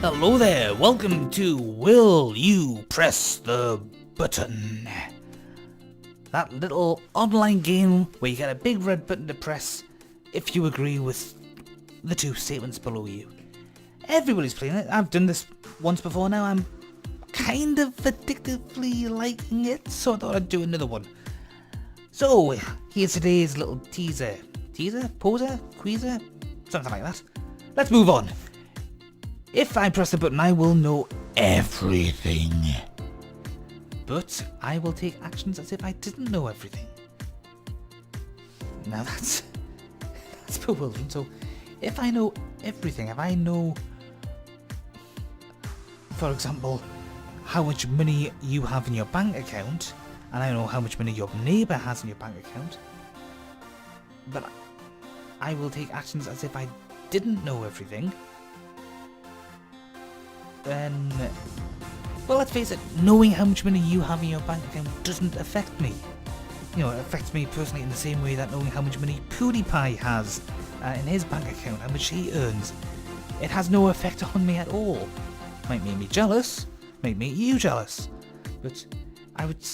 Hello there, welcome to Will You Press the Button? That little online game where you get a big red button to press if you agree with the two statements below you. Everybody's playing it. I've done this once before now. I'm kind of addictively liking it, so I thought I'd do another one. So, here's today's little teaser. Teaser? Poser? Queaser? Something like that. Let's move on. If I press the button, I will know everything. But I will take actions as if I didn't know everything. Now that's bewildering. So, if I know everything, if I know, for example, how much money you have in your bank account, and I know how much money your neighbour has in your bank account, but I will take actions as if I didn't know everything, then, well, let's face it, knowing how much money you have in your bank account doesn't affect me. You know, it affects me personally in the same way that knowing how much money PewDiePie has in his bank account, how much he earns, it has no effect on me at all. Might make me jealous, might make you jealous, but I would,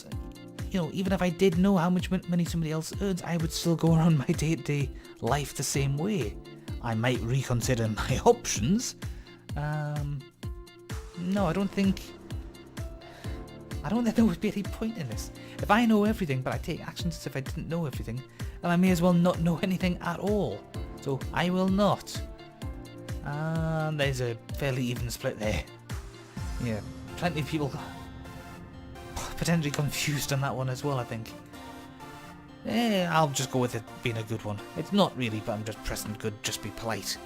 you know, even if I did know how much money somebody else earns, I would still go around my day-to-day life the same way. I might reconsider my options. No, I don't think there would be any point in this. If I know everything, but I take actions as if I didn't know everything, then I may as well not know anything at all. So I will not. There's a fairly even split there. Yeah, plenty of people potentially confused on that one as well, I think. I'll just go with it being a good one. It's not really, but I'm just pressing good, just be polite.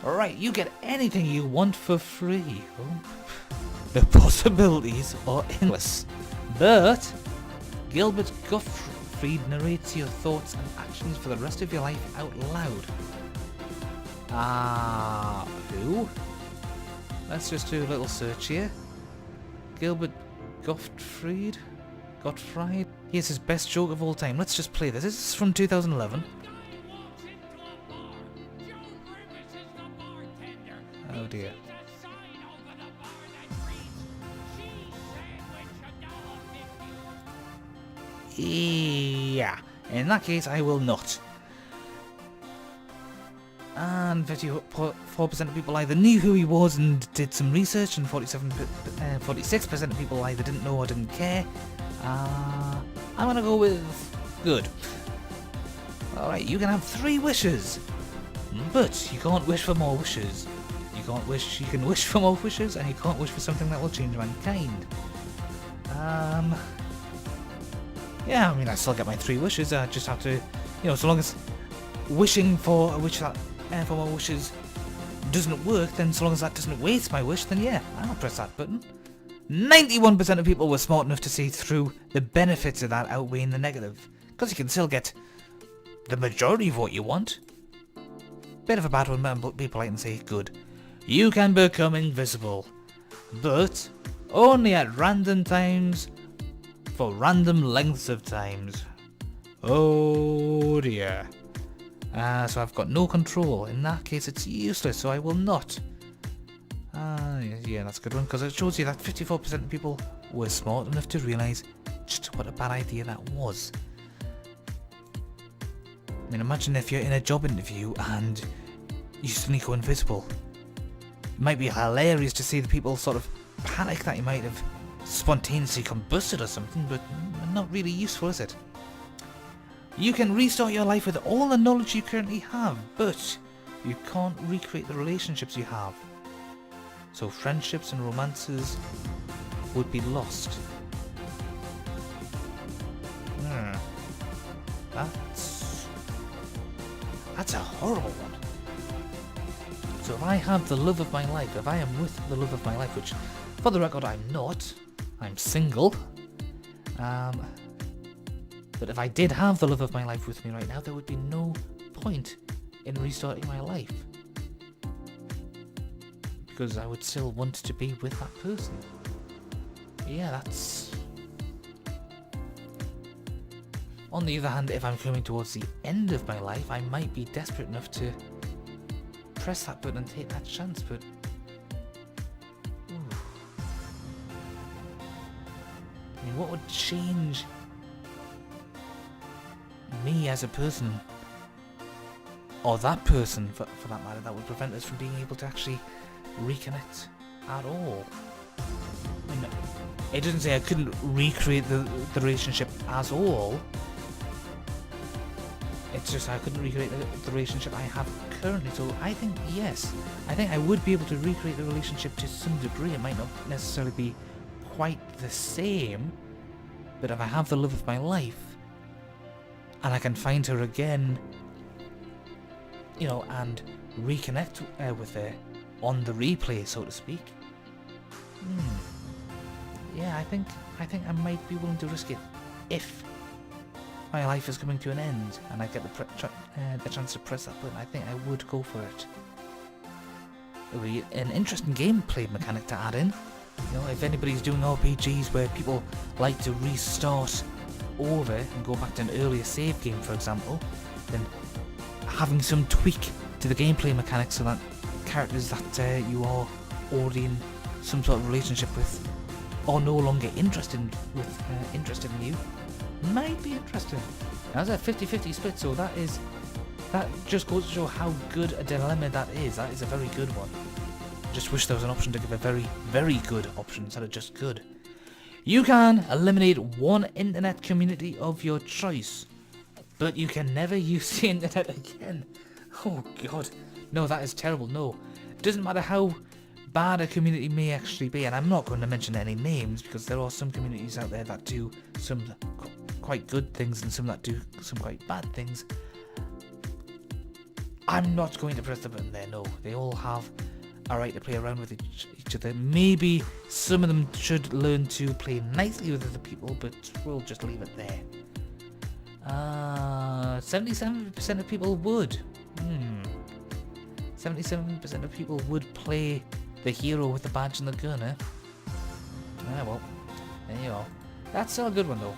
Alright, you get anything you want for free. Oh. The possibilities are endless. But Gilbert Gottfried narrates your thoughts and actions for the rest of your life out loud. Who? Let's just do a little search here. Gilbert Gottfried? Here's his best joke of all time. Let's just play this. This is from 2011. Oh dear. Yeah, in that case I will not. And 54% of people either knew who he was and did some research, and 46% of people either didn't know or didn't care. I'm gonna go with good. Alright, you can have 3 wishes, but you can't wish for more wishes. You can wish for more wishes, and you can't wish for something that will change mankind. Yeah, I mean, I still get my 3 wishes. I just have to, you know, so long as wishing for a wish that for more wishes doesn't work, then so long as that doesn't waste my wish, then yeah, I'll press that button. 91% of people were smart enough to see through the benefits of that outweighing the negative, because you can still get the majority of what you want. Bit of a bad one, but people like to say good. You can become invisible, but only at random times for random lengths of times. Oh dear. So I've got no control. In that case, it's useless, so I will not. Yeah, that's a good one, because it shows you that 54% of people were smart enough to realise just what a bad idea that was. I mean, imagine if you're in a job interview and you suddenly go invisible. It might be hilarious to see the people sort of panic that you might have spontaneously combusted or something, but not really useful, is it? You can restart your life with all the knowledge you currently have, but you can't recreate the relationships you have. So friendships and romances would be lost. That's a horrible one. So if I have the love of my life, if I am with the love of my life, which for the record I'm not, I'm single, but if I did have the love of my life with me right now, there would be no point in restarting my life, because I would still want to be with that person. Yeah, that's... On the other hand, if I'm coming towards the end of my life, I might be desperate enough to press that button and take that chance, but what would change me as a person, or that person for that matter, that would prevent us from being able to actually reconnect at all? I mean, it doesn't say I couldn't recreate the relationship as all. It's just I couldn't recreate the relationship I have currently. So I think yes, I think I would be able to recreate the relationship to some degree. It might not necessarily be quite the same, but if I have the love of my life and I can find her again, you know, and reconnect with her on the replay, so to speak. Yeah, I think I might be willing to risk it if my life is coming to an end and I get the chance to press that button. I think I would go for it. It would be an interesting gameplay mechanic to add in. You know, if anybody's doing RPGs where people like to restart over and go back to an earlier save game, for example, then having some tweak to the gameplay mechanics so that characters that you are already in some sort of relationship with are no longer interested in you might be interesting. That's a 50-50 split, so that just goes to show how good a dilemma that is. That is a very good one. Just wish there was an option to give a very, very good option instead of just good. You can eliminate one internet community of your choice, but you can never use the internet again. Oh god, no, that is terrible. No, it doesn't matter how bad a community may actually be, and I'm not going to mention any names because there are some communities out there that do some quite good things and some that do some quite bad things. I'm not going to press the button there, no. They all have a right to play around with each other. Maybe some of them should learn to play nicely with other people, but we'll just leave it there. 77% of people would. 77% of people would play the hero with the badge and the gun, eh? Ah, well, there you are. That's still a good one, though.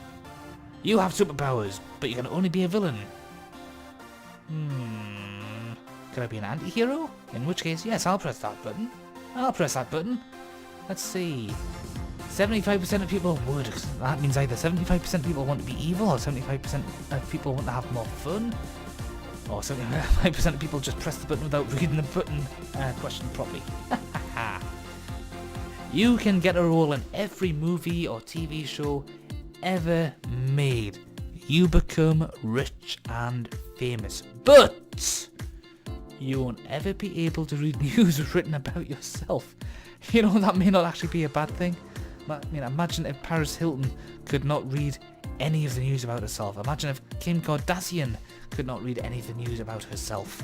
You have superpowers, but you can only be a villain. Could I be an anti-hero? In which case, yes, I'll press that button. Let's see. 75% of people would. That means either 75% of people want to be evil, or 75% of people want to have more fun, or 75% of people just press the button without reading the button question properly. You can get a role in every movie or TV show ever made. You become rich and famous, but you won't ever be able to read news written about yourself. You know, that may not actually be a bad thing. I mean, imagine if Paris Hilton could not read any of the news about herself. Imagine if Kim Kardashian could not read any of the news about herself.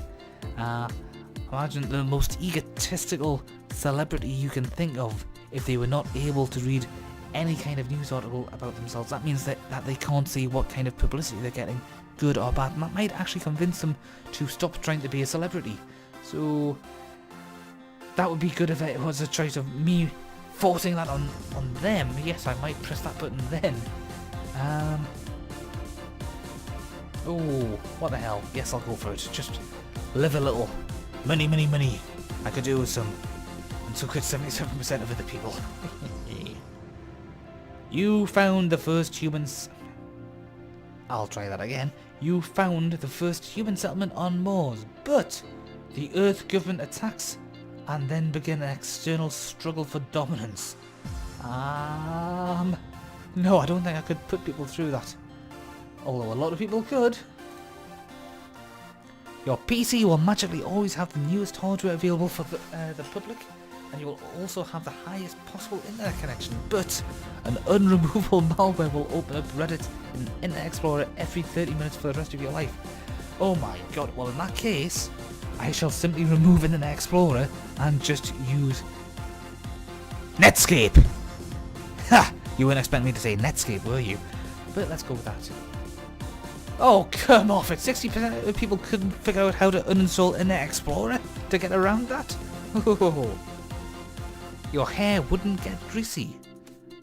Imagine the most egotistical celebrity you can think of if they were not able to read any kind of news article about themselves. That means that they can't see what kind of publicity they're getting, good or bad. And that might actually convince them to stop trying to be a celebrity. So that would be good if it was a choice of me forcing that on them. Yes, I might press that button then. Oh, what the hell? Yes, I'll go for it. Just live a little. Money, money, money. I could do with some. And so could 77% of other people. You found the first humans. I'll try that again. You found the first human settlement on Mars, but the Earth government attacks and then begin an external struggle for dominance. No, I don't think I could put people through that. Although a lot of people could. Your PC will magically always have the newest hardware available for the public, and you will also have the highest possible internet connection, but an unremovable malware will open up Reddit and Internet Explorer every 30 minutes for the rest of your life. Oh my god, well in that case, I shall simply remove Internet Explorer and just use Netscape! Ha! You weren't expecting me to say Netscape, were you? But let's go with that. Oh, come off it! 60% of people couldn't figure out how to uninstall Internet Explorer to get around that? Oh. Your hair wouldn't get greasy,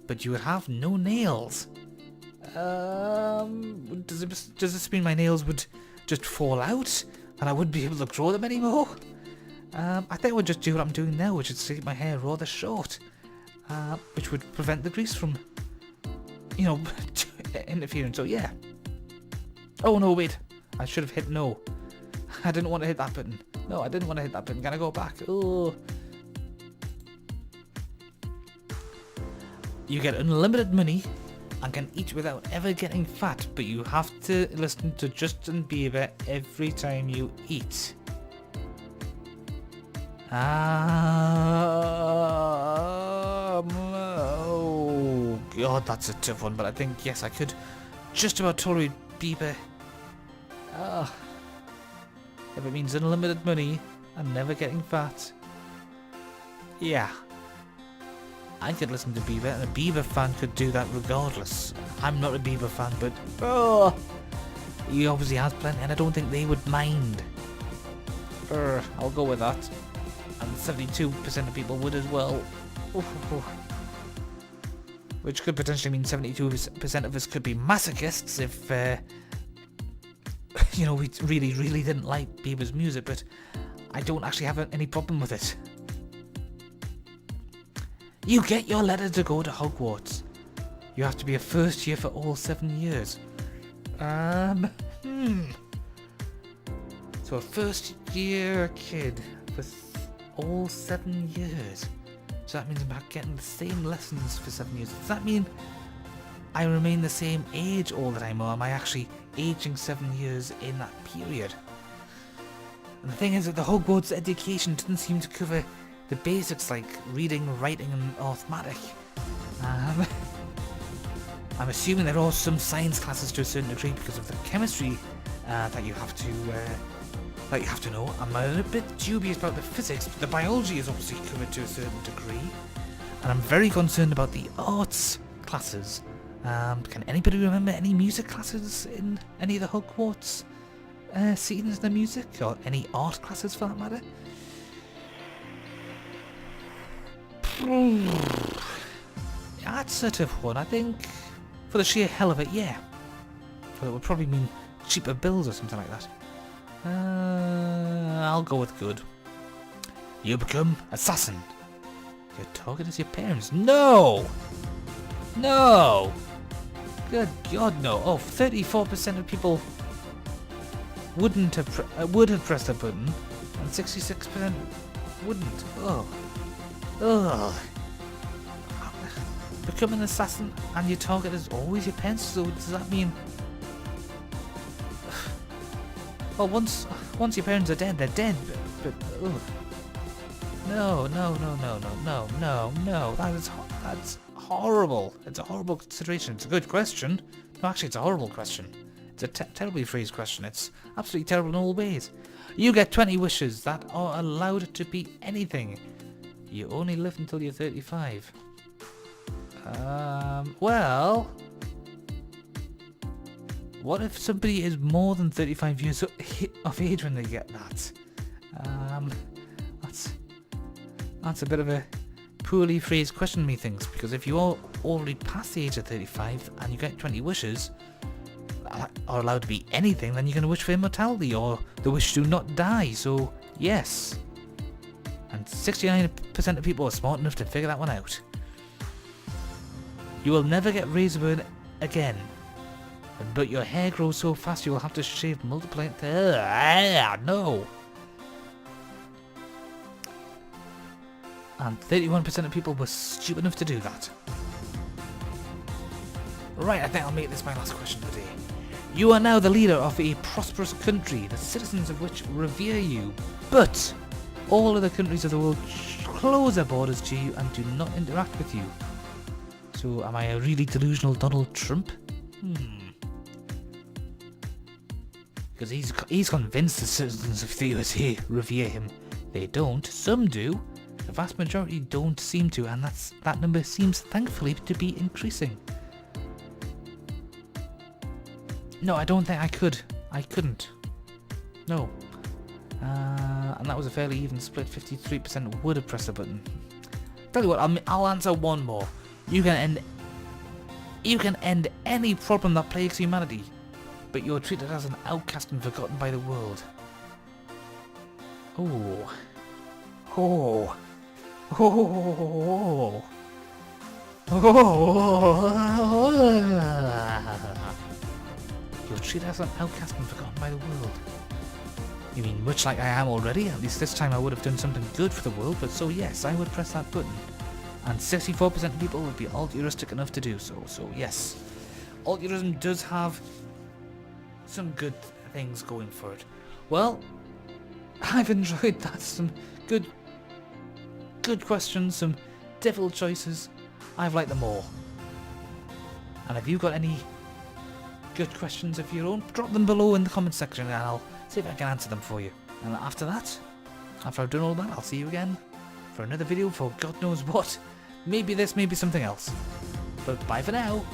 but you would have no nails. Does this mean my nails would just fall out and I wouldn't be able to grow them anymore? I think I would just do what I'm doing now, which is to keep my hair rather short, which would prevent the grease from you know, interfering. So yeah. Oh no, wait. I should have hit no. I didn't want to hit that button. No, I didn't want to hit that button. Can I go back? Oh. You get unlimited money and can eat without ever getting fat, but you have to listen to Justin Bieber every time you eat. Oh God, that's a tough one, but I think, yes, I could just about tolerate Bieber. If it means unlimited money and never getting fat. Yeah. I could listen to Bieber, and a Bieber fan could do that regardless. I'm not a Bieber fan, but he obviously has plenty, and I don't think they would mind. I'll go with that. And 72% of people would as well. Which could potentially mean 72% of us could be masochists if, you know, we really, really didn't like Bieber's music, but I don't actually have any problem with it. You get your letter to go to Hogwarts. You have to be a first year for all 7 years. So a first year kid for all 7 years. So that means I'm getting the same lessons for 7 years. Does that mean I remain the same age all the time, or am I actually aging 7 years in that period? And the thing is that the Hogwarts education didn't seem to cover the basics like reading, writing and arithmetic. I'm assuming there are some science classes to a certain degree because of the chemistry that you have to know. I'm a little bit dubious about the physics, but the biology is obviously covered to a certain degree. And I'm very concerned about the arts classes. Can anybody remember any music classes in any of the Hogwarts scenes in the music, or any art classes for that matter? That's a tough one. I think for the sheer hell of it, yeah. But it would probably mean cheaper bills or something like that. I'll go with good. You become assassin. Your target is your parents. No! No! Good God, no. Oh, 34% of people would have pressed the button, and 66% wouldn't. Oh. Ugh. Become an assassin and your target is always your parents, so does that mean... Well, once your parents are dead, they're dead, but ugh. No. That's horrible. It's a horrible consideration. It's a good question. No, actually, it's a horrible question. It's a terribly phrased question. It's absolutely terrible in all ways. You get 20 wishes that are allowed to be anything. You only live until you're 35. Well... What if somebody is more than 35 years of age when they get that? That's a bit of a poorly phrased question, methinks, because if you are already past the age of 35 and you get 20 wishes that are allowed to be anything, then you're going to wish for immortality or the wish to not die, so yes. And 69% of people are smart enough to figure that one out. You will never get razor burn again. But your hair grows so fast you will have to shave multiple... no! And 31% of people were stupid enough to do that. Right, I think I'll make this my last question today. You are now the leader of a prosperous country, the citizens of which revere you, but all other countries of the world close their borders to you and do not interact with you. So, am I a really delusional Donald Trump? Because he's convinced the citizens of the USA revere him. They don't. Some do. The vast majority don't seem to, and that number seems thankfully to be increasing. No, I don't think I could. I couldn't. No. And that was a fairly even split. 53% would have pressed the button. Tell you what, I'll answer one more. You can end any problem that plagues humanity, but you're treated as an outcast and forgotten by the world. You're treated as an outcast and forgotten by the world. You mean much like I am already? At least this time I would have done something good for the world, but so yes, I would press that button. And 64% of people would be altruistic enough to do so. So yes, altruism does have some good things going for it. Well, I've enjoyed that. Some good questions, some difficult choices. I've liked them all. And if you've got any good questions of your own, drop them below in the comment section and I'll see if I can answer them for you. And after that, after I've done all that, I'll see you again for another video for God knows what. Maybe this, maybe something else. But bye for now.